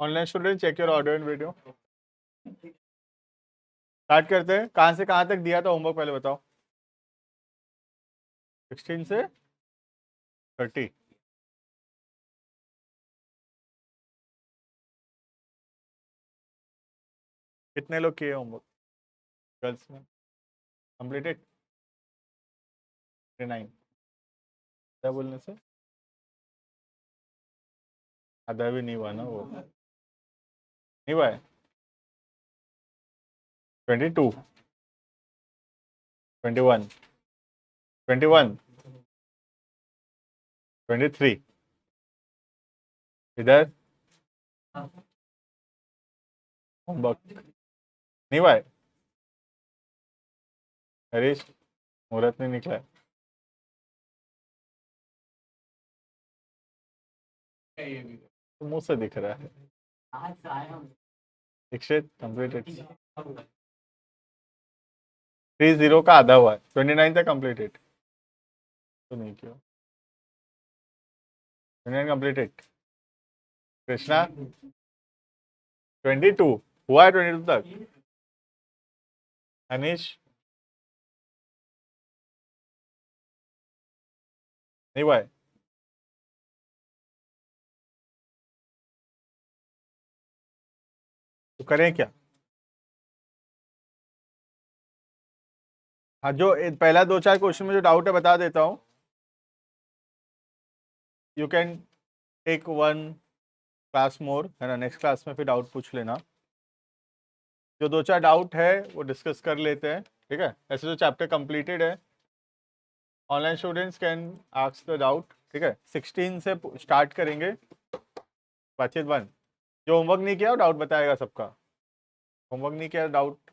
Online student check your audio and video. Start करते हैं। कहाँ से कहाँ तक दिया था होमवर्क पहले बताओ। 16 से 30। कितने लोग किए होमवर्क गर्ल्स में? कंप्लीटेड 9। क्या बोलने से आधा भी नहीं हुआ ना वो, नहीं हुआ है। 22, 21, 21, 23 इधर होमवर्क नहीं हुआ है। हरीश मुहूर्त नहीं निकला है। तो मुंह से दिख रहा है। दीक्षित कंप्लीटेड 30 का आधा हुआ है। 29 तक कंप्लीटेड तो नहीं किया। 29 कंप्लीटेड। कृष्णा 22 हुआ है 22 तक। अनीश नहीं हुआ है। तो करें क्या? हाँ, जो पहला 2-4 क्वेश्चन में जो डाउट है बता देता हूँ। यू कैन टेक 1 क्लास मोर, है ना, नेक्स्ट क्लास में फिर डाउट पूछ लेना। जो 2-4 डाउट है वो डिस्कस कर लेते हैं, ठीक है। ऐसे तो चैप्टर कंप्लीटेड है। Online students can ask the doubt, ठीक है। 16 से स्टार्ट करेंगे। बातचीत 1। जो होमवर्क नहीं किया वो डाउट बताएगा सबका। होमवर्क नहीं किया डाउट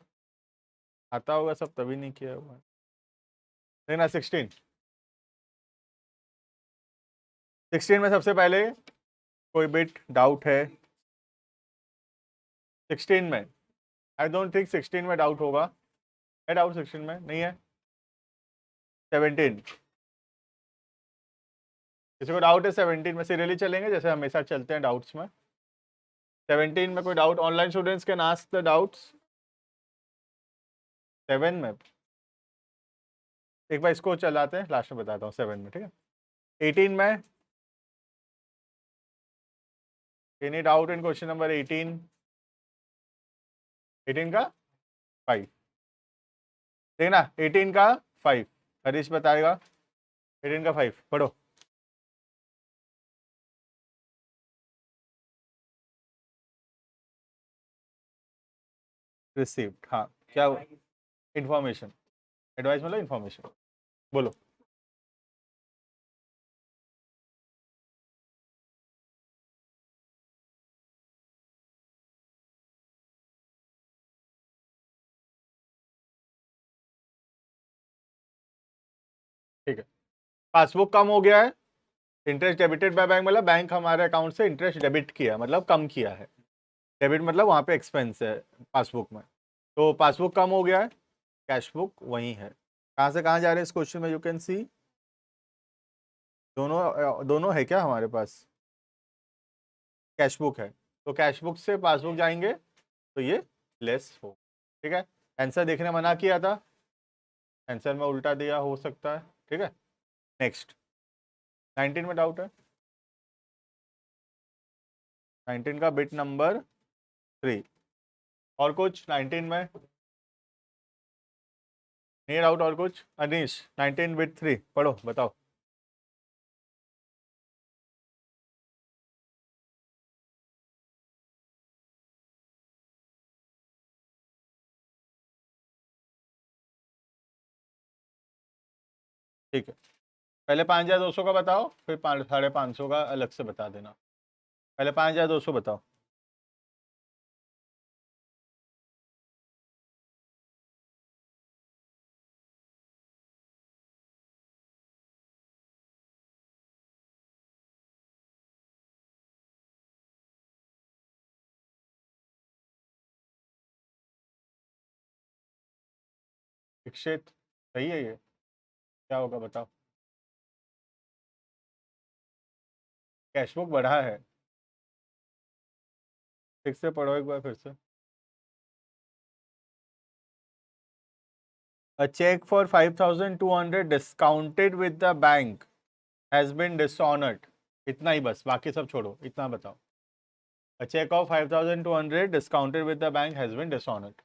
आता होगा सब, तभी नहीं किया होगा। देखना 16 में सबसे पहले कोई बिट डाउट है 16 में? आई डोंट थिंक 16 में डाउट होगा। है डाउट 16 में? नहीं है। 17 किसी को डाउट है 17 में? सीरियली चलेंगे जैसे हमेशा चलते हैं डाउट्स में। 17 में कोई doubt? Online students can ask the doubts 7 में। एक बार इसको चलाते हैं, लास्ट में बताता हूँ 7 में, ठीक है। 18 में any doubt in question number 18? 18 का 5 देखना। 18 का 5 हरीश बताएगा। 18 का 5 पढ़ो। रिसीव्ड, हाँ क्या? इंफॉर्मेशन। एडवाइस मतलब इंफॉर्मेशन। बोलो। ठीक है। पासबुक कम हो गया है। इंटरेस्ट डेबिटेड बाय बैंक मतलब बैंक हमारे अकाउंट से इंटरेस्ट डेबिट किया, मतलब कम किया है। डेबिट मतलब वहाँ पे एक्सपेंस है पासबुक में। तो पासबुक कम हो गया है। कैश बुक वही है। कहाँ से कहाँ जा रहे हैं इस क्वेश्चन में? यू कैन सी दोनों दोनों है क्या हमारे पास? कैश बुक है तो कैश बुक से पासबुक जाएंगे तो ये लेस हो, ठीक है। आंसर देखने मना किया था, आंसर में उल्टा दिया हो सकता है, ठीक है। नेक्स्ट 19 में डाउट है। 19 का बिट नंबर 3 और कुछ 19 में नहीं डाउट? और कुछ? अनीश 19 बिट 3 पढ़ो, बताओ। ठीक है, पहले 5200 का बताओ, फिर 550 का अलग से बता देना। पहले 5200 बताओ। दीक्षित सही है ये? क्या होगा बताओ। कैशबुक बढ़ा है। ठीक से पढ़ो एक बार फिर से। A check for 5,200 discounted with the bank has been dishonored. इतना ही बस, बाकी सब छोड़ो, इतना बताओ। A check of 5,200 discounted with the bank has been dishonored.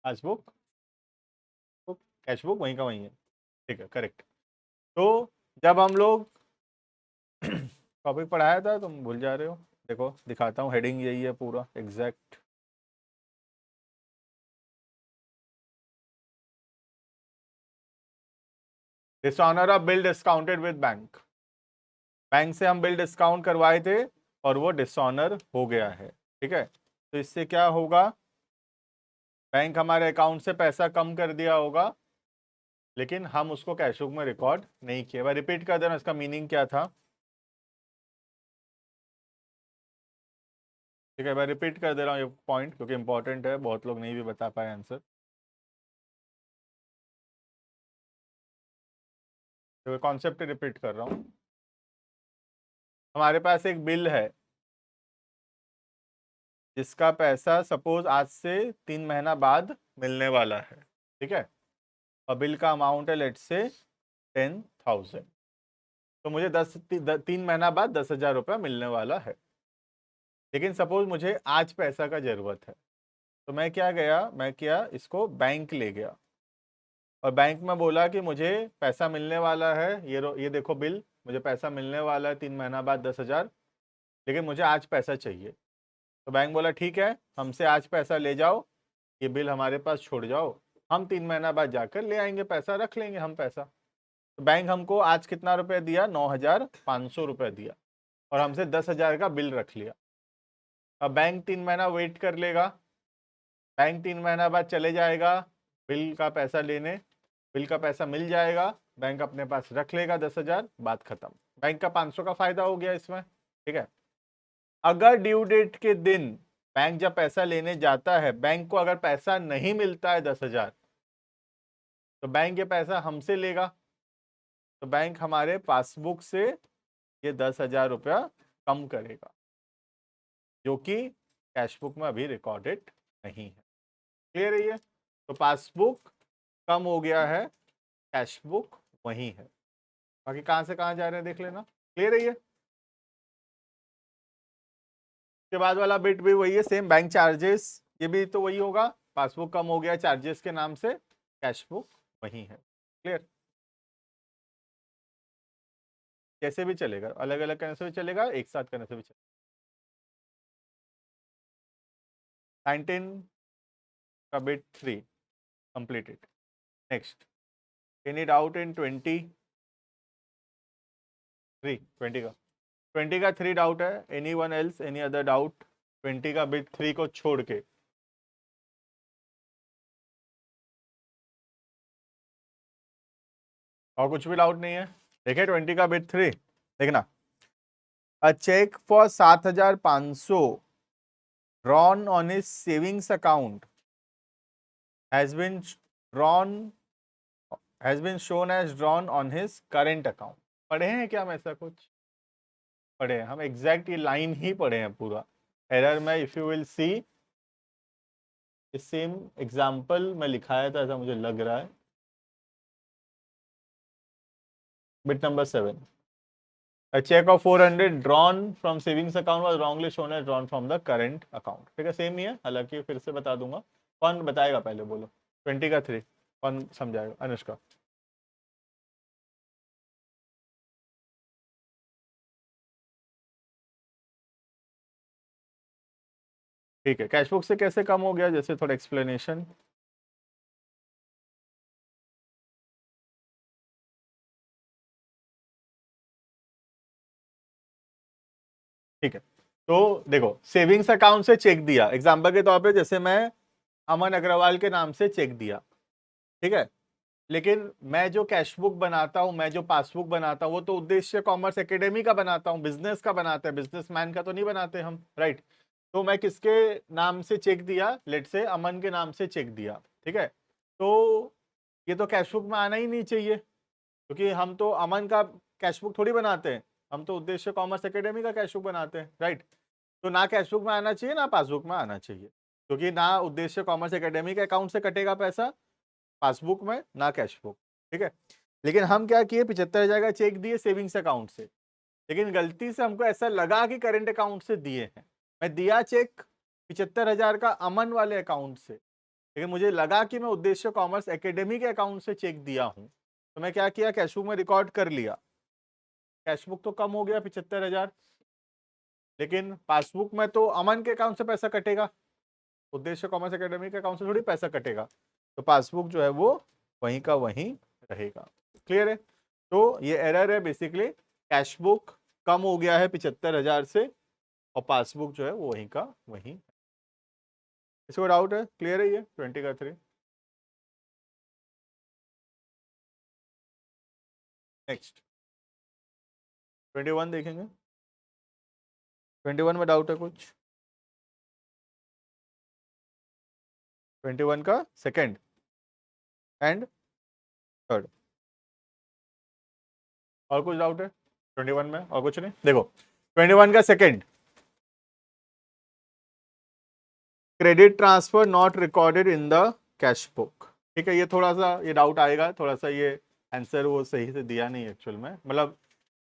Passbook, cash book वहीं का वहीं है, ठीक है, करेक्ट। तो जब हम लोग टॉपिक पढ़ाया था, तुम भूल जा रहे हो। देखो दिखाता हूँ, हेडिंग यही है पूरा exact. Dishonour of bill discounted with bank. Bank से हम बिल डिस्काउंट करवाए थे और वो डिसऑनर हो गया है, ठीक है। तो इससे क्या होगा, बैंक हमारे अकाउंट से पैसा कम कर दिया होगा, लेकिन हम उसको कैश बुक में रिकॉर्ड नहीं किया। मैं रिपीट कर दे रहा हूं, इसका मीनिंग क्या था, ठीक है। मैं रिपीट कर दे रहा हूँ ये पॉइंट, क्योंकि इंपॉर्टेंट है, बहुत लोग नहीं भी बता पाए आंसर। तो कॉन्सेप्ट रिपीट कर रहा हूँ। हमारे पास एक बिल है जिसका पैसा सपोज आज से 3 महीना बाद मिलने वाला है, ठीक है। और बिल का अमाउंट है लेट से 10,000। तो मुझे 3 महीना बाद 10,000 रुपया मिलने वाला है, लेकिन सपोज मुझे आज पैसा का जरूरत है। तो मैं क्या गया, मैं क्या इसको बैंक ले गया और बैंक में बोला कि मुझे पैसा मिलने वाला है, ये देखो बिल, मुझे पैसा मिलने वाला है 3 महीना बाद 10,000, लेकिन मुझे आज पैसा चाहिए। तो बैंक बोला ठीक है, हमसे आज पैसा ले जाओ, ये बिल हमारे पास छोड़ जाओ, हम 3 महीना बाद जाकर ले आएंगे पैसा, रख लेंगे हम पैसा। तो बैंक हमको आज कितना रुपए दिया, 9,500 रुपये दिया, और हमसे 10,000 का बिल रख लिया। अब बैंक 3 महीना वेट कर लेगा, बैंक 3 महीना बाद चले जाएगा बिल का पैसा लेने, बिल का पैसा मिल जाएगा, बैंक अपने पास रख लेगा 10,000, बात खत्म। बैंक का 500 का फायदा हो गया इसमें, ठीक है। अगर ड्यू डेट के दिन बैंक जब पैसा लेने जाता है, बैंक को अगर पैसा नहीं मिलता है 10,000, तो बैंक ये पैसा हमसे लेगा। तो बैंक हमारे पासबुक से ये 10,000 रुपया कम करेगा, जो कि कैश बुक में अभी रिकॉर्डेड नहीं है। क्लियर है ये? तो पासबुक कम हो गया है, कैश बुक वही है। बाकी कहां से कहां जा रहे हैं देख लेना। क्लियर है ये? के बाद वाला बिट भी वही है, सेम बैंक चार्जेस, ये भी तो वही होगा। पासबुक कम हो गया चार्जेस के नाम से, कैश बुक वही है। क्लियर? कैसे भी चलेगा, अलग अलग करने से भी चलेगा, एक साथ करने से भी चलेगा। 19 का bit 3 completed. Next, any doubt in 20? 20 का 3 डाउट है। Any one else, any other doubt 20 का बिट 3 को छोड़ के? और कुछ भी डाउट नहीं है? देखिए 20 का बिट 3 देखना। A check for 7,500 drawn on his savings account has been drawn has been shown as drawn on his current account। पढ़े हैं क्या हम ऐसा कुछ? पढ़े हैं हम, एग्जैक्ट ये लाइन ही पढ़े हैं पूरा। एरर में if you will see, same example में लिखाया था ऐसा मुझे लग रहा है। Bit number 7, A check of 400 drawn from savings account was wrongly shown as drawn from the current account। ठीक है, सेम ही है, हालांकि फिर से बता दूंगा। कौन बताएगा पहले, बोलो। 20 का 3 कौन समझाएगा? अनुष्का। ठीक है, कैशबुक से कैसे कम हो गया, जैसे थोड़ा एक्सप्लेनेशन। ठीक है, तो देखो सेविंग्स अकाउंट से चेक दिया, एग्जाम्पल के तौर पे जैसे मैं अमन अग्रवाल के नाम से चेक दिया, ठीक है। लेकिन मैं जो कैशबुक बनाता हूं, मैं जो पासबुक बनाता हूं, वो तो उद्देश्य कॉमर्स एकेडमी का बनाता हूं, बिजनेस का बनाते हैं, बिजनेसमैन का तो नहीं बनाते हम, राइट। तो मैं किसके नाम से चेक दिया, लेट से अमन के नाम से चेक दिया, ठीक है। तो ये तो कैशबुक में आना ही नहीं चाहिए, क्योंकि हम तो अमन का कैश बुक थोड़ी बनाते हैं, हम तो उद्देश्य कॉमर्स एकेडमी का कैश बुक बनाते हैं, राइट। तो ना कैश बुक में आना चाहिए ना पासबुक में आना चाहिए, क्योंकि ना उद्देश्य कॉमर्स एकेडमी के अकाउंट से कटेगा पैसा पासबुक में, ना कैश बुक, ठीक है। लेकिन हम क्या किए, 75,000 का चेक दिए सेविंग्स अकाउंट से, लेकिन गलती से हमको ऐसा लगा कि करंट अकाउंट से दिए हैं। मैं दिया चेक 75,000 का अमन वाले अकाउंट से, लेकिन मुझे लगा कि मैं उद्देश्य कॉमर्स एकेडमी के अकाउंट से चेक दिया हूं, तो मैं क्या किया, कैश बुक में रिकॉर्ड कर लिया। कैश बुक तो कम हो गया 75,000, लेकिन पासबुक में तो अमन के अकाउंट से पैसा कटेगा, उद्देश्य कॉमर्स एकेडमी के अकाउंट से थोड़ी पैसा कटेगा, तो पासबुक जो है वो वहीं का वहीं रहेगा। क्लियर है। तो ये एरर है बेसिकली, कैश बुक कम हो गया है 75,000 से और पासबुक जो है वो वहीं का वहीं। इसको डाउट है, क्लियर है ये 20 का 3। नेक्स्ट 21 देखेंगे। 21 में डाउट है कुछ? 21 का सेकंड एंड थर्ड, और कुछ डाउट है 21 में? और कुछ नहीं। देखो 21 का second, credit transfer not recorded in the cash book. ठीक है, ये थोड़ा सा ये डाउट आएगा, थोड़ा सा ये आंसर वो सही से दिया नहीं एक्चुअल में, मतलब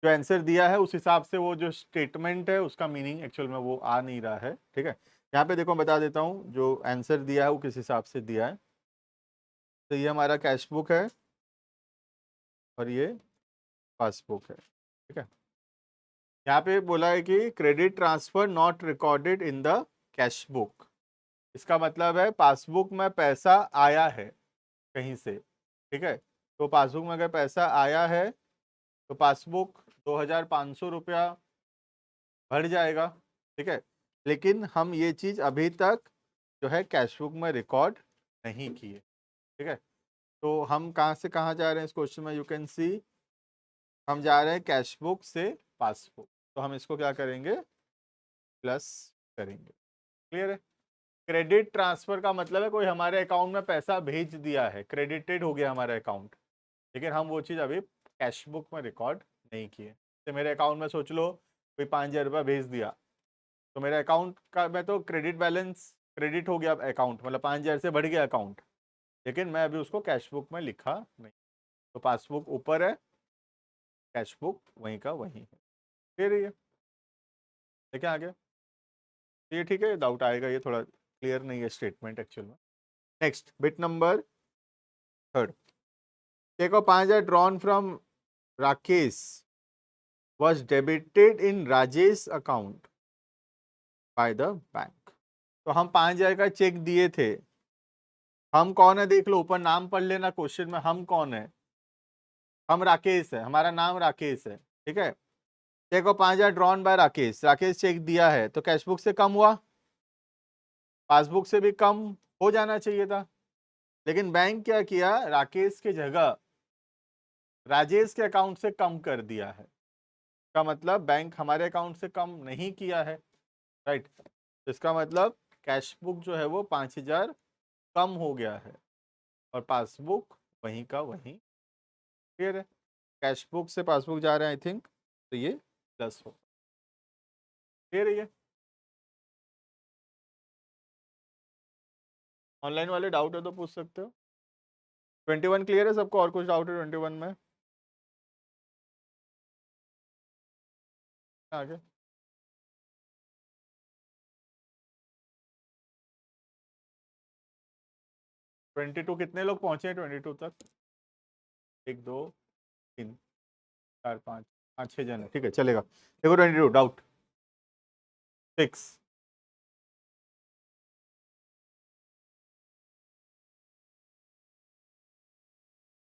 जो आंसर दिया है उस हिसाब से वो जो स्टेटमेंट है उसका मीनिंग एक्चुअल में वो आ नहीं रहा है। ठीक है, यहाँ पे देखो बता देता हूँ जो आंसर दिया है वो किस हिसाब से दिया है। तो ये हमारा कैश बुक है और ये पासबुक है। ठीक है, यहाँ पे बोला है कि credit transfer not recorded in the cash book, इसका मतलब है पासबुक में पैसा आया है कहीं से। ठीक है, तो पासबुक में अगर पैसा आया है तो पासबुक 2,500 रुपया भर जाएगा। ठीक है, लेकिन हम ये चीज़ अभी तक जो है कैश बुक में रिकॉर्ड नहीं किए। ठीक है, तो हम कहाँ से कहाँ जा रहे हैं इस क्वेश्चन में, यू कैन सी हम जा रहे हैं कैश बुक से पासबुक, तो हम इसको क्या करेंगे, प्लस करेंगे। क्लियर है। क्रेडिट ट्रांसफर का मतलब है कोई हमारे अकाउंट में पैसा भेज दिया है, क्रेडिटेड हो गया हमारा अकाउंट, लेकिन हम वो चीज़ अभी कैश बुक में रिकॉर्ड नहीं किए। तो मेरे अकाउंट में सोच लो कोई 5,000 रुपया भेज दिया, तो मेरे अकाउंट का मैं तो क्रेडिट बैलेंस क्रेडिट हो गया अकाउंट, मतलब 5,000 से बढ़ गया अकाउंट, लेकिन मैं अभी उसको कैश बुक में लिखा नहीं। तो पासबुक ऊपर है, कैश बुक वहीं का वहीं है। फिर ये देखिए आगे, ये ठीक है, डाउट आएगा, ये थोड़ा क्लियर नहीं है स्टेटमेंट एक्चुअल में। Next bit number third, cheque of 5,000 drawn from Rakesh was debited in Rajesh account by the bank. तो हम 5,000 का चेक दिए थे, हम कौन है देख लो, ऊपर नाम पढ़ लेना क्वेश्चन में, हम कौन है, हम राकेश है, हमारा नाम राकेश है। ठीक है, cheque of 5,000 drawn by Rakesh, Rakesh cheque दिया है तो कैश बुक से कम हुआ, पासबुक से भी कम हो जाना चाहिए था, लेकिन बैंक क्या किया, राकेश की जगह राजेश के अकाउंट से कम कर दिया है। का मतलब बैंक हमारे अकाउंट से कम नहीं किया है, राइट। तो इसका मतलब कैश बुक जो है वो 5,000 कम हो गया है और पासबुक वहीं का वहीं। क्लियर है, कैश बुक से पासबुक जा रहे हैं आई थिंक, तो ये प्लस हो। क्लियर है, ये ऑनलाइन वाले डाउट है तो पूछ सकते हो। 21 क्लियर है सबको, और कुछ डाउट है 21 में? आगे 22 कितने लोग पहुंचे हैं 22 तक? 1 2 3 4 5 5 6 जन है, ठीक है चलेगा। देखो 22 डाउट 6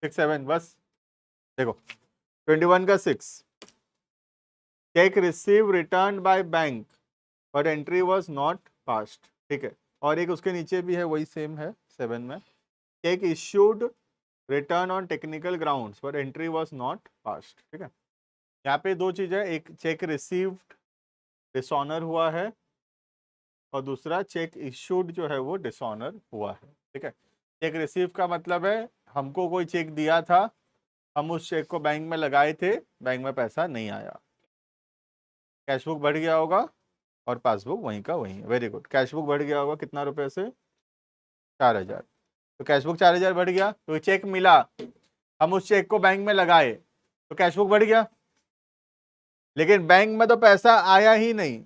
6 7 बस। देखो 21 का 6, check receive return by bank but entry was not passed. ठीक है, और एक उसके नीचे भी है वही सेम है 7 में, check issued return on technical grounds but entry was not passed. ठीक है, यहाँ पे दो चीज़ है, एक चेक रिसीव्ड डिसऑनर हुआ है और दूसरा चेक इश्यूड जो है वो डिसऑनर हुआ है। ठीक है, चेक रिसीव का मतलब है हमको कोई चेक दिया था, हम उस चेक को बैंक में लगाए थे, बैंक में पैसा नहीं आया, कैश बुक बढ़ गया होगा और पासबुक वहीं का वहीं है। वेरी गुड, कैश बुक बढ़ गया होगा कितना रुपए से, 4000। तो कैश बुक 4000 बढ़ गया, तो चेक मिला, हम उस चेक को बैंक में लगाए तो कैश बुक बढ़ गया, लेकिन बैंक में तो पैसा आया ही नहीं,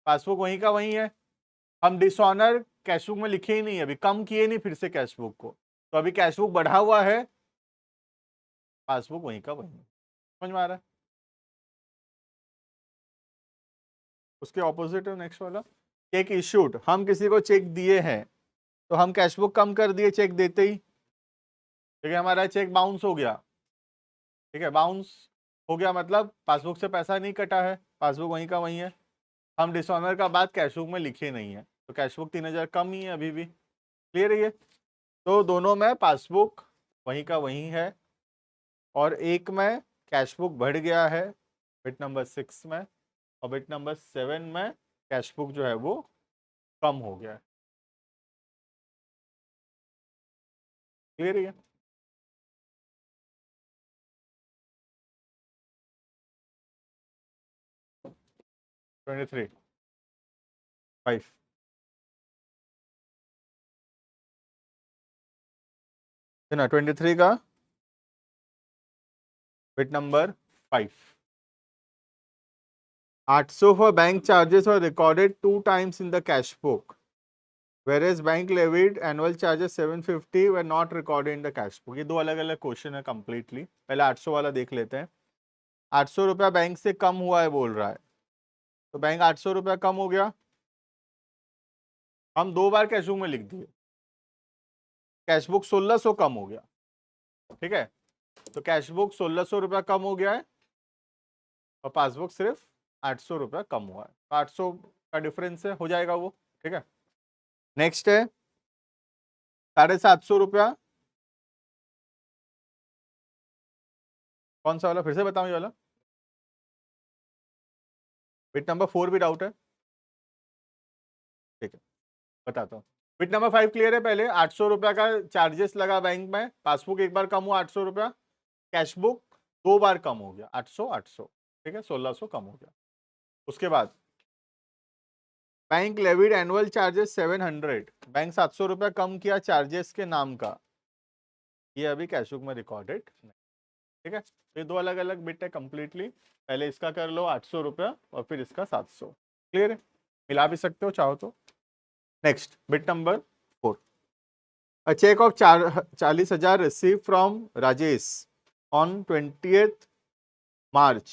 पासबुक वहीं का वहीं है। हम डिसऑनर कैश बुक में लिखे ही नहीं, अभी कम किए नहीं फिर से कैश बुक को, तो अभी कैश बुक बढ़ा हुआ है, पासबुक वहीं का वहीं। समझ में आ रहा है? उसके ऑपोजिट है नेक्स्ट वाला, चेक इश्यूड, हम किसी को चेक दिए हैं तो हम कैश बुक कम कर दिए चेक देते ही, ठीक है, हमारा चेक बाउंस हो गया, ठीक है, बाउंस हो गया मतलब पासबुक से पैसा नहीं कटा है, पासबुक वहीं का वहीं है। हम डिसऑनर का बात कैश बुक में लिखे नहीं है, तो कैश बुक 3000 कम ही है अभी भी, क्लियर है ये? तो दोनों में पासबुक वहीं का वहीं है, और एक में कैश बुक बढ़ गया है बिट नंबर 6 में, और बिट नंबर 7 में कैश बुक जो है वो कम हो गया है, क्लियर है? 23 5 है ना, 23 का bit number 5, 800 for bank charges were recorded 2 times in the cash book, whereas bank levied annual charges 750 were not recorded in the cash book। ये दो अलग अलग क्वेश्चन है कंप्लीटली, पहले 800 वाला देख लेते हैं। 800 रुपया बैंक से कम हुआ है बोल रहा है, तो बैंक 800 रुपया कम हो गया, हम 2 बार कैश बुक में लिख दिए, कैश बुक 1600 कम हो गया, ठीक है, तो कैश बुक 1600 रुपया कम हो गया है और पासबुक सिर्फ 800 रुपया कम हुआ है, तो 800 का डिफरेंस है, हो जाएगा वो, ठीक है। नेक्स्ट है 750 रुपया, कौन सा वाला फिर से बताऊं, ये वाला बिट नंबर 4 भी डाउट है, ठीक है बताता हूँ। बिट नंबर 5 क्लियर है, पहले 800 रुपया का चार्जेस लगा बैंक में, पासबुक एक बार कम हुआ 800 रुपया, कैश बुक 2 बार कम हो गया 800 800, ठीक है, 1600 कम हो गया। उसके बाद bank levied annual charges 700, bank 700 रुपया कम किया चार्जेस के नाम का, ये अभी कैश बुक में रिकॉर्डेड नहीं, ठीक है। ये दो अलग अलग बिट है कंप्लीटली, पहले इसका कर लो 800 रुपया और फिर इसका 700, क्लियर है, मिला भी सकते हो चाहो तो। Next bit number 4, a cheque of 40,000 receive from Rajesh on 20th March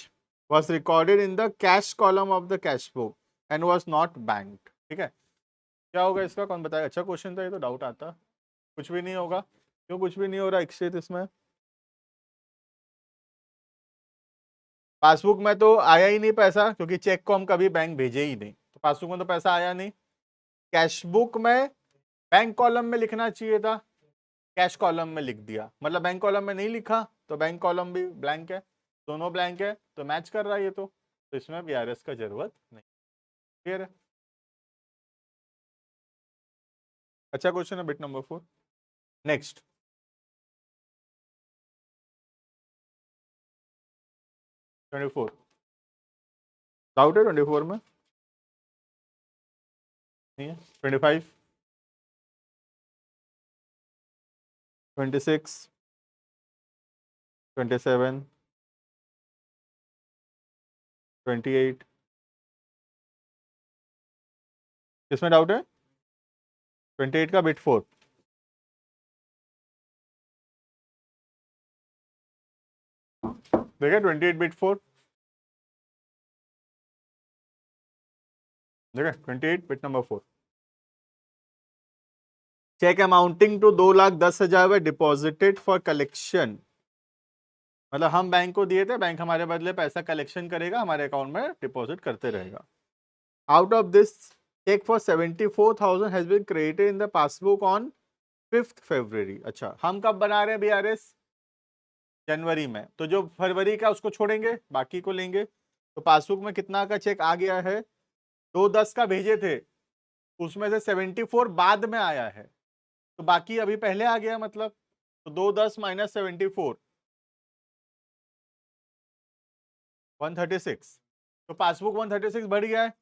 was recorded in the cash column of the cash book and was not banked, ठीक है। क्या होगा इसका, कौन बताएगा? अच्छा क्वेश्चन था ये, तो डाउट आता, कुछ भी नहीं होगा, क्यों कुछ भी नहीं हो रहा इक्शित इसमें, पासबुक में तो आया ही नहीं पैसा, क्योंकि चेक को हम कभी बैंक भेजे ही नहीं, तो पासबुक में तो पैसा आया नहीं। कैश बुक में बैंक कॉलम में लिखना चाहिए था, कैश कॉलम में लिख दिया, मतलब बैंक कॉलम में नहीं लिखा तो बैंक कॉलम भी ब्लैंक है, दोनों ब्लैंक है तो मैच कर रहा है ये, तो इसमें वीआरएस का जरूरत नहीं, क्लियर है। अच्छा क्वेश्चन है बिट नंबर 4। नेक्स्ट 24, डाउट है 24 में? नहीं है। 25, 26, 27, 28, किसमें डाउट है? 28 का बिट 4, देखिए 28 बिट 4, देखिए 28 bit number 4, cheque amounting to 2,10,000 were deposited for collection, मतलब हम बैंक को दिए थे, बैंक हमारे बदले पैसा कलेक्शन करेगा, हमारे अकाउंट में डिपॉजिट करते रहेगा। Out of this cheque for 74,000 has been credited in the passbook on 5th February। अच्छा, हम कब बना रहे हैं बीआरएस? जनवरी में, तो जो फरवरी का उसको छोड़ेंगे, बाकी को लेंगे, तो पासबुक में कितना का चेक आ गया है? 210 का भेजे थे, उसमें से 74 बाद में आया है, तो बाकी अभी पहले आ गया, मतलब तो 210 - 74, 136, तो पासबुक 136 बढ़ गया है।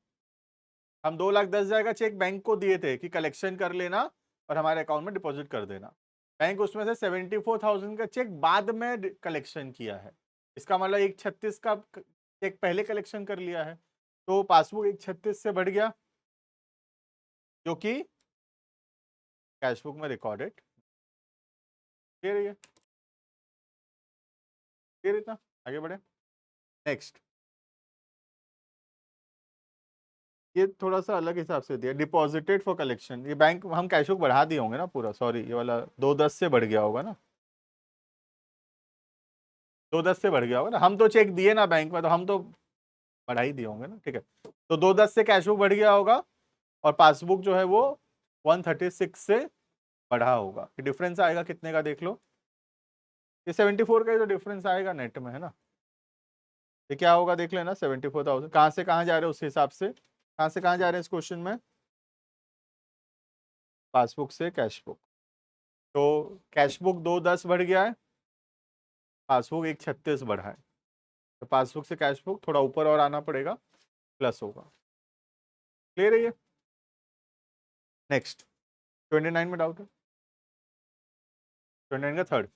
हम 2,10,000 का चेक बैंक को दिए थे कि कलेक्शन कर लेना और हमारे अकाउंट में डिपॉजिट कर देना। बैंक उसमें से 74,000 का चेक बाद में कलेक्शन किया है। इसका मतलब 136 का चेक पहले कलेक्शन कर लिया है, तो पासबुक 136 से बढ़ गया, जो कि कैश बुक में रिकॉर्डेड। क्लियर है? क्लियर इतना? आगे बढ़े। नेक्स्ट, ये थोड़ा सा अलग हिसाब से दिया, डिपॉजिटेड फॉर कलेक्शन। ये बैंक हम कैश बुक बढ़ा दिए होंगे ना पूरा, सॉरी ये वाला 210 से बढ़ गया होगा ना, 210 से बढ़ गया होगा ना। हम तो चेक दिए ना बैंक में, तो हम तो बढ़ा ही दिए होंगे ना, ठीक है। तो 210 से कैश बुक बढ़ गया होगा और पासबुक जो है वो 136 से बढ़ा होगा। डिफरेंस आएगा कितने का देख लो, ये 74 का ही तो डिफरेंस आएगा नेट में, है ना। ये क्या होगा देख लेना, 74,000 कहाँ से कहाँ जा रहे हैं उस हिसाब से, कहाँ से कहाँ जा रहे हैं इस क्वेश्चन में, पासबुक से कैश बुक। तो कैश बुक 210 बढ़ गया है, पासबुक 136 बढ़ा है, तो पासबुक से कैश बुक थोड़ा ऊपर और आना पड़ेगा, प्लस होगा। क्लियर है ये? नेक्स्ट 29 में डाउट है? 29 का थर्ड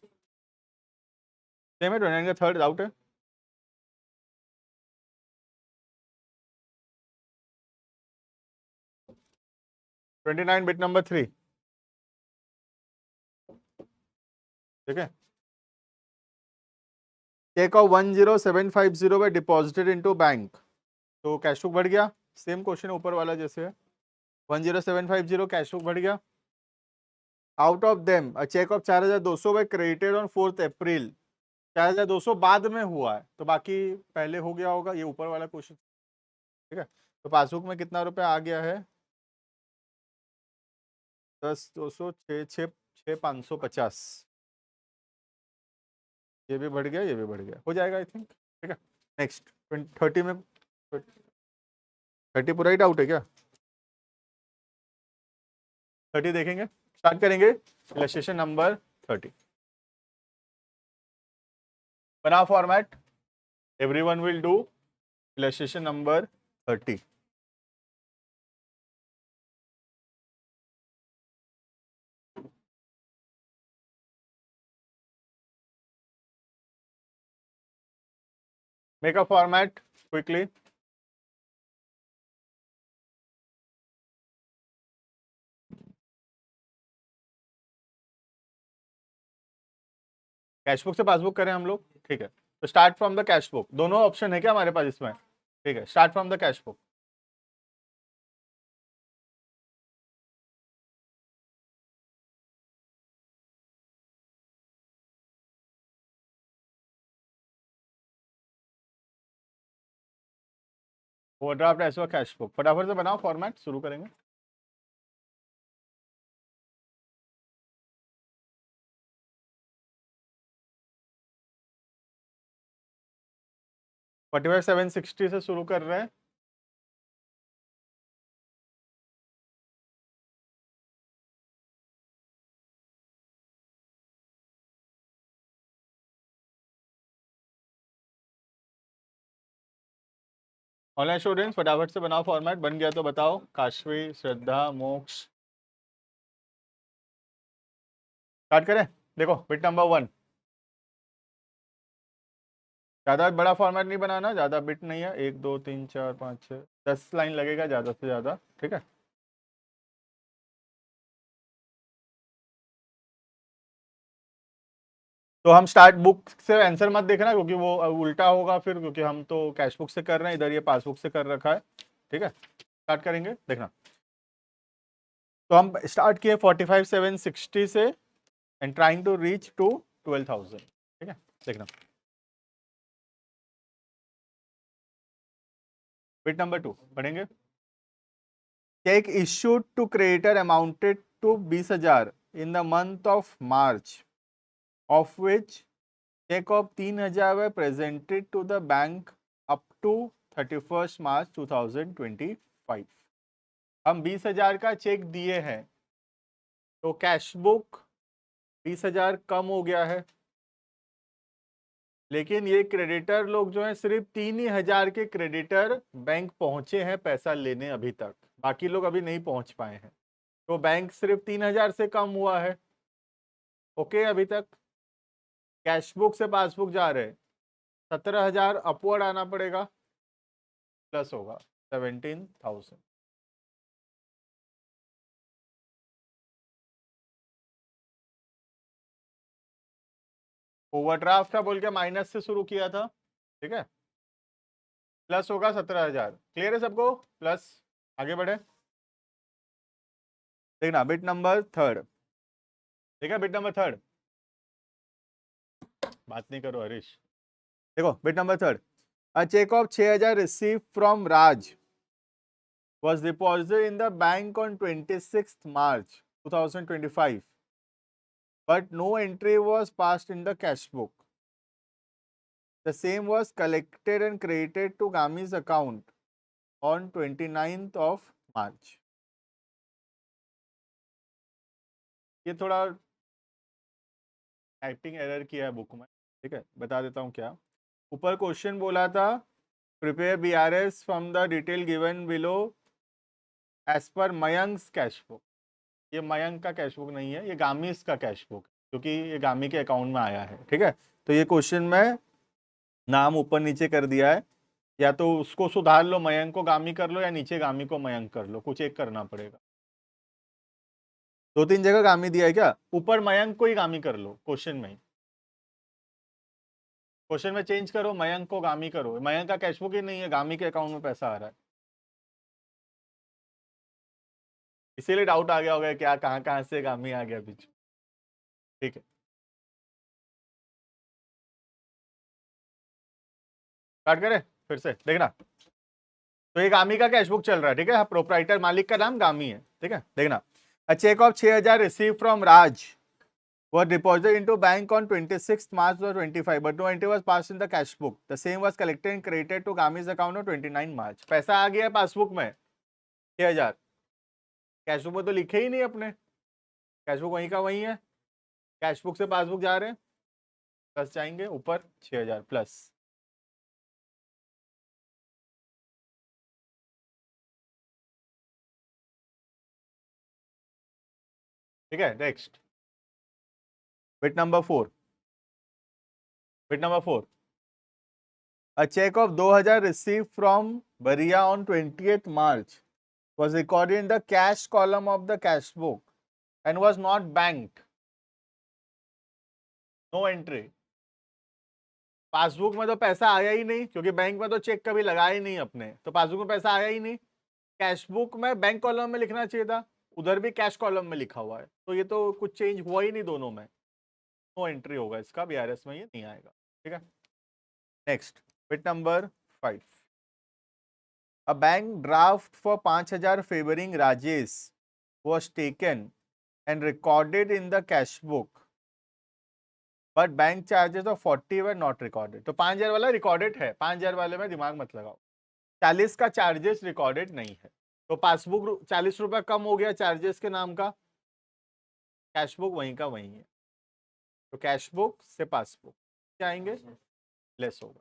सेम है, 29 का थर्ड डाउट है? ट्वेंटी नाइन बिट नंबर 3, ठीक है। Cheque of 10750 by deposited into bank, तो कैश बुक बढ़ गया। सेम क्वेश्चन ऊपर वाला जैसे है, 10750 कैश बुक बढ़ गया। Out of them a cheque of 4,200 by credited on 4 April, 4,200 बाद में हुआ है, तो बाकी पहले हो गया होगा, ये ऊपर वाला क्वेश्चन, ठीक है। तो पासबुक में कितना रुपया आ गया है, 10,200, 6,550, ये भी बढ़ गया, ये भी बढ़ गया, हो जाएगा आई थिंक, ठीक है। नेक्स्ट 30 में, 30 पूरा ही डाउट है क्या? 30 देखेंगे, स्टार्ट करेंगे इलस्ट्रेशन नंबर 30। बना format, everyone will do illustration number 30। Make a format quickly. Cash book से पासबुक करें हम लोग, ठीक है। तो start from the cash book, दोनों ऑप्शन है क्या हमारे पास इसमें, ठीक है। Start from the cash book, overdraft as well cash book, फटाफट से बनाओ फॉर्मेट, शुरू करेंगे। फोर्टी 760 से शुरू कर रहे हैं। ऑनलाइन स्टूडेंट्स फटाफट से बनाओ फॉर्मेट, बन गया तो बताओ, काशवी, श्रद्धा, मोक्ष। स्टार्ट करें, देखो बिट नंबर 1, ज़्यादा बड़ा फॉर्मेट नहीं बनाना, ज़्यादा बिट नहीं है, 1 2 3 4 5 6 10 लाइन लगेगा ज़्यादा से ज़्यादा, ठीक है। तो हम स्टार्ट बुक से आंसर मत देखना, क्योंकि वो उल्टा होगा फिर, क्योंकि हम तो कैश बुक से कर रहे हैं, इधर ये पासबुक से कर रखा है, ठीक है। स्टार्ट करेंगे, देखना। तो हम स्टार्ट किए 45,760 से and trying to reach to 12,000, ठीक है। देखना बिट नंबर 2 पढ़ेंगे। Cheque issued to creditor amounted to 20,000 in the month of March, of which cheque of 3,000 presented to the bank up to 31 March 2025। हम 20,000 का चेक दिए हैं, तो कैश बुक 20,000 कम हो गया है, लेकिन ये क्रेडिटर लोग जो हैं सिर्फ 3,000 के क्रेडिटर बैंक पहुंचे हैं पैसा लेने अभी तक, बाकी लोग अभी नहीं पहुंच पाए हैं। तो बैंक सिर्फ 3,000 से कम हुआ है। ओके, अभी तक कैश बुक से पासबुक जा रहे 17,000 अपवर्ड आना पड़ेगा, प्लस होगा 17,000। ओवरड्राफ्ट था बोल के माइनस से शुरू किया था, ठीक है, प्लस होगा 17,000। क्लियर है सबको? प्लस आगे बढ़े, देखना बिट नंबर थर्ड, ठीक है, बिट नंबर थर्ड, बात नहीं करो हरीश। देखो bit number third, a cheque of 6,000 receive from Raj was deposited in the bank on 26th March 2025, but no entry was passed in the cash book. The same was collected and credited to Gami's account on 29th of March. ये थोड़ा typing error किया है book में, ठीक है, बता देता हूँ क्या। ऊपर क्वेश्चन बोला था prepare BRS from the detail given below as per Mayank's cash book. ये मयंक का कैश बुक नहीं है, ये गामीस का कैश बुक, क्योंकि ये गामी के अकाउंट में आया है, ठीक है। तो ये क्वेश्चन में नाम ऊपर नीचे कर दिया है, या तो उसको सुधार लो, मयंक को गामी कर लो, या नीचे गामी को मयंक कर लो, कुछ एक करना पड़ेगा। 2-3 जगह गामी दिया है क्या, ऊपर मयंक को ही गामी कर लो, क्वेश्चन में ही, क्वेश्चन में चेंज करो, मयंक को गामी करो। मयंक का कैश बुक ही नहीं है, गामी के अकाउंट में पैसा आ रहा है, इसीलिए डाउट आ गया होगा क्या कहाँ कहाँ से गामी आ गया बीच, ठीक है। स्टार्ट करें फिर से, देखना। तो ये गामी का कैश बुक चल रहा है, ठीक है, प्रोप्राइटर मालिक का नाम गामी है, ठीक है, देखना। A cheque of 6,000 receive from Raj was deposited into bank on 26th March 2025, but no entry was passed in the cash book. The same was collected and credited to Gami's account on 29 March. पैसा आ गया passbook में 6,000, cash book में तो लिखे ही नहीं अपने, cash book वहीं का वहीं है, कैश बुक से पासबुक जा रहे हैं, प्लस जाएंगे ऊपर 6,000 प्लस। ठीक है, next bit number 4, bit number 4, a check of 2,000 received from Baria on 20th March was recorded in the cash column of the cash book and was not banked. No entry. Passbook में तो पैसा आया ही नहीं, क्योंकि bank में तो check कभी लगाया ही नहीं अपने, तो पासबुक में पैसा आया ही नहीं। कैश बुक में बैंक कॉलम में लिखना चाहिए था, उधर भी कैश कॉलम में लिखा हुआ है, तो ये तो कुछ चेंज हुआ ही नहीं दोनों में, नो एंट्री होगा इसका, बीआरएस में ये नहीं आएगा, ठीक है। Next bit number 5, a bank draft for 5,000 favouring Rajesh was taken and recorded in the cash book, but bank charges of 40 were not recorded. तो 5,000 वाला रिकॉर्डेड है, 5,000 वाले में दिमाग मत लगाओ, 40 का चार्जेस रिकॉर्डेड नहीं है, तो पासबुक 40 रुपया कम हो गया चार्जेस के नाम का, कैश बुक वहीं का वहीं है, तो कैश बुक से पासबुक क्या आएंगे, लेस होगा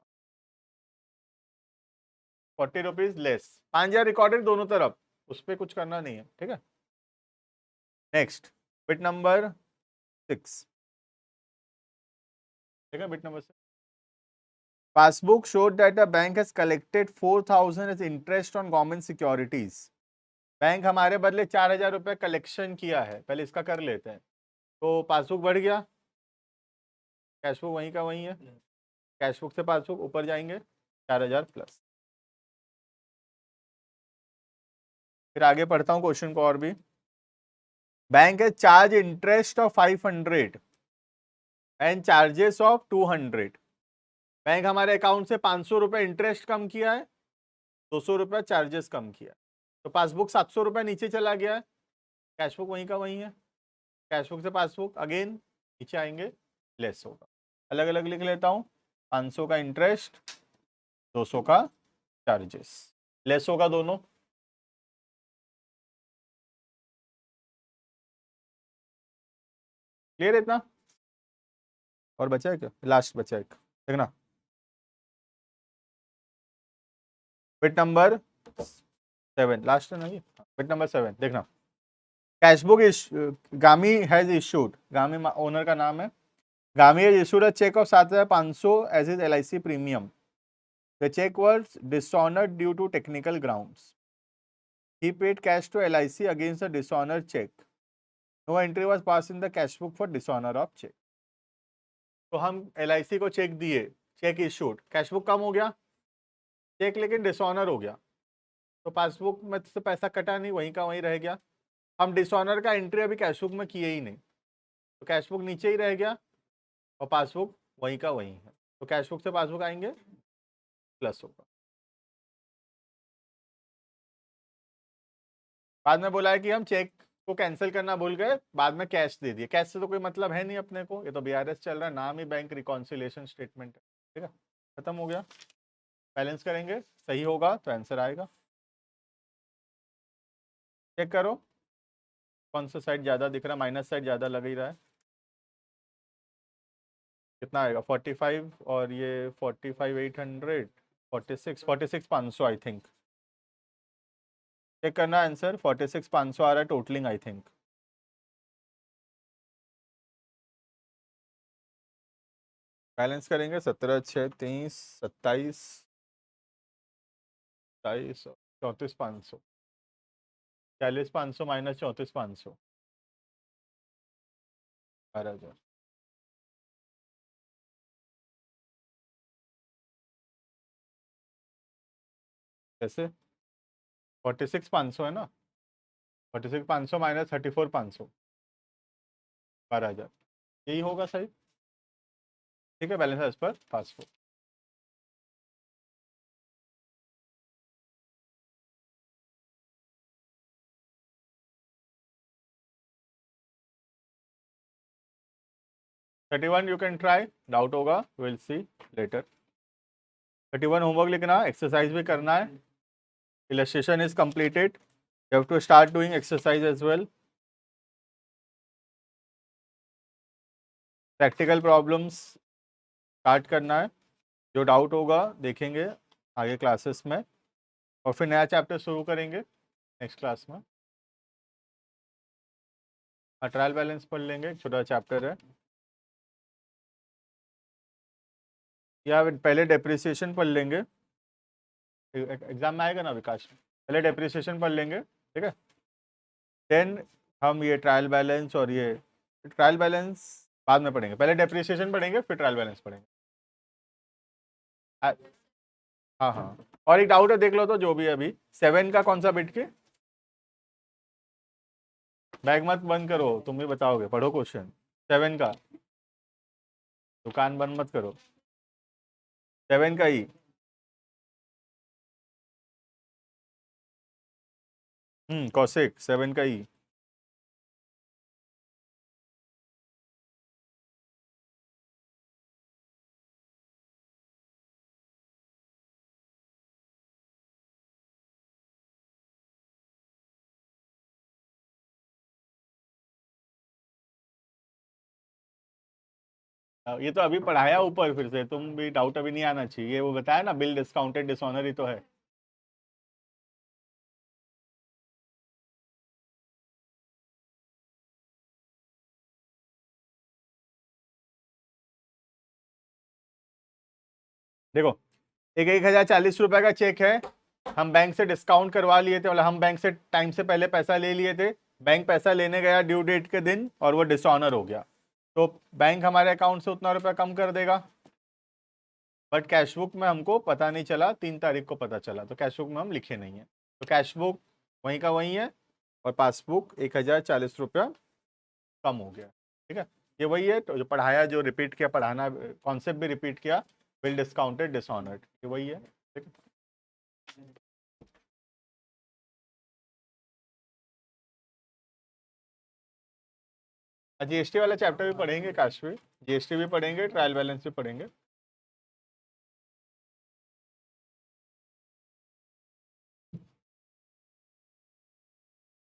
40 रुपीज लेस, 5,000 रिकॉर्डेड दोनों तरफ, उस पर कुछ करना नहीं है, ठीक है। नेक्स्ट बिट नंबर 6, ठीक है, bit number 6, passbook showed that the bank has collected 4,000 as interest on government securities. Bank हमारे बदले 4,000 रुपये कलेक्शन किया है, पहले इसका कर लेते हैं। तो पासबुक बढ़ गया, कैश बुक वहीं का वहीं है, कैश बुक से पासबुक ऊपर जाएंगे 4,000 प्लस। फिर आगे पढ़ता हूँ क्वेश्चन को और भी। बैंक है charge interest of 500 and charges of 200। Bank हमारे अकाउंट से 500 रुपये इंटरेस्ट कम किया है, 200 रुपये चार्जेस कम किया, तो पासबुक 700 रुपये नीचे चला गया है, कैश बुक वहीं का वहीं है, कैश बुक से पासबुक अगेन नीचे आएंगे, लेस होगा। अलग अलग लिख लेता हूँ, 500 का इंटरेस्ट, 200 का चार्जेस, लेस होगा दोनों। क्लियर इतना? और बचा है क्या, लास्ट बचा है। देखना बिट नंबर 7 लास्ट है ना ये, बिट नंबर 7 देखना। Cash book Gami has issued, Gami owner का नाम है, Gami has issued a cheque of 7,500 as is LIC premium. The cheque was dishonoured due to technical grounds. He paid cash to LIC against a dishonored check. No entry was passed in the cash book for dishonor of check. तो हम LIC को check दिए, check issued, cash book कम हो गया, check लेकिन dishonour हो गया, तो पासबुक में से पैसा कटा नहीं, वहीं का वहीं रह गया। हम डिसऑनर का एंट्री अभी कैश बुक में किए ही नहीं, तो कैश बुक नीचे ही रह गया और पासबुक वहीं का वहीं है, तो कैश बुक से पासबुक आएंगे प्लस होगा। बाद में बोला है कि हम चेक को कैंसिल करना भूल गए, बाद में कैश दे दिए, कैश से तो कोई मतलब है नहीं अपने को, ये तो BRS चल रहा है, नाम ही बैंक रिकॉन्सिलेशन स्टेटमेंट है, ठीक है, खत्म हो गया। बैलेंस करेंगे, सही होगा तो आंसर आएगा। चेक करो कौन सा साइड ज़्यादा दिख रहा है, माइनस साइड ज़्यादा लग ही रहा है। कितना आएगा 45 और ये 45,800, 46,500 आई थिंक। चेक करना आंसर, 46,500 आ रहा है टोटलिंग आई थिंक। बैलेंस करेंगे 17, 6, 23, 27, 27, 34,500, 40,500 माइनस 34,500, 12,000। कैसे 46,500 है ना, 46,500 माइनस 34,500, 12,000, यही होगा सही, ठीक है। बैलेंस एज पर passbook. Thirty one you can try, doubt होगा विल सी लेटर। 31 होमवर्क लिखना, एक्सरसाइज भी करना है। Illustration is completed, you have to start doing exercise as well. Practical problems start करना है, जो डाउट होगा देखेंगे आगे क्लासेस में, और फिर नया चैप्टर शुरू करेंगे नेक्स्ट क्लास में। ट्रायल बैलेंस पढ़ लेंगे, छोटा चैप्टर है, या पहले डेप्रिसिएशन पढ़ लेंगे, एग्जाम में आएगा ना विकास, पहले डेप्रिसिएशन पढ़ लेंगे, ठीक है, देन हम ये ट्रायल बैलेंस, और ये ट्रायल बैलेंस बाद में पढ़ेंगे, पहले डेप्रिसिएशन पढ़ेंगे फिर ट्रायल बैलेंस पढ़ेंगे। हाँ हाँ, और एक डाउट है देख लो तो, जो भी है अभी 7 का कौन सा बिट के, बैग मत बंद करो, तुम भी बताओगे, पढ़ो क्वेश्चन 7 का, दुकान बंद मत करो, 7 का ही। कौशिक 7 का ही। ये तो अभी पढ़ाया ऊपर, फिर से तुम भी, डाउट अभी नहीं आना चाहिए, वो बताया ना बिल डिस्काउंटेड डिसऑनर ही तो है। देखो, एक 1,040 रुपए का चेक है, हम बैंक से डिस्काउंट करवा लिए थे, मतलब हम बैंक से टाइम से पहले पैसा ले लिए थे, बैंक पैसा लेने गया ड्यू डेट के दिन और वो डिसऑनर हो गया, तो बैंक हमारे अकाउंट से उतना रुपया कम कर देगा, बट कैश बुक में हमको पता नहीं चला, 3 तारीख को पता चला, तो कैश बुक में हम लिखे नहीं है, तो कैश बुक वहीं का वहीं है, और पासबुक 1,040 रुपया कम हो गया, ठीक है। ये वही है तो जो पढ़ाया, जो रिपीट किया, पढ़ाना कॉन्सेप्ट भी रिपीट किया, बिल डिस्काउंटेड डिसऑनर्ड, ये वही है, ठीक है। GST वाला चैप्टर भी पढ़ेंगे काश, भी GST भी पढ़ेंगे, ट्रायल बैलेंस भी पढ़ेंगे।